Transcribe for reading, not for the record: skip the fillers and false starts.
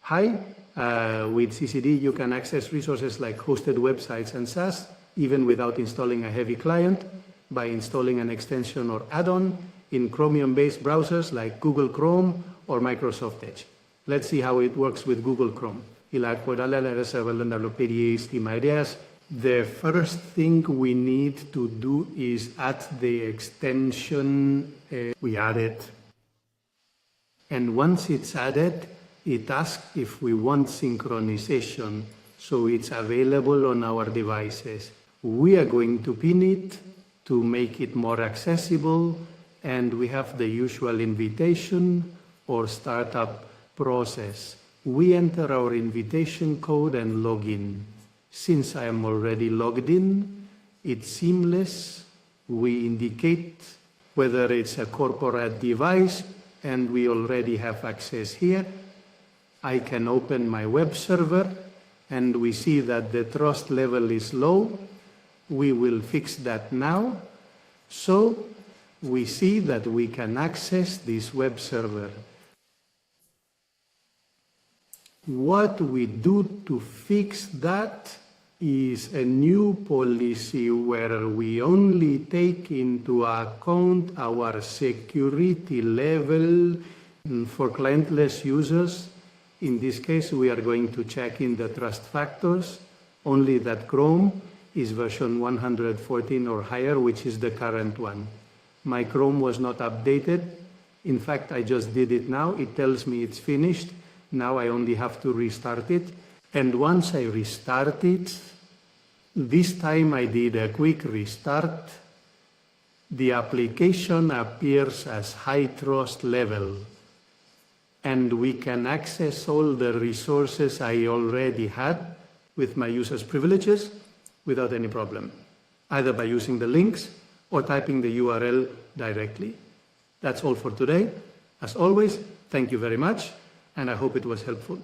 Hi, with CCD you can access resources like hosted websites and SaaS, even without installing a heavy client, by installing an extension or add-on in Chromium-based browsers like Google Chrome or Microsoft Edge. Let's see how it works with Google Chrome. The first thing we need to do is add the extension. We add it. And once it's added, it asks if we want synchronization, so it's available on our devices. We are going to pin it to make it more accessible, and we have the usual invitation or startup process. We enter our invitation code and log in. Since I am already logged in, it's seamless. We indicate whether it's a corporate device, and we already have access here. I can open my web server, and we see that the trust level is low. We will fix that now. So we see that we can access this web server. What we do to fix that is a new policy where we only take into account our security level for clientless users. In this case, we are going to check in the trust factors, only that Chrome is version 114 or higher, which is the current one. My Chrome was not updated. In fact, I just did it now. It tells me it's finished. Now I only have to restart it. And once I restart it, this time I did a quick restart, the application appears as high trust level. And we can access all the resources I already had with my users' privileges without any problem, either by using the links or typing the URL directly. That's all for today. As always, thank you very much, and I hope it was helpful.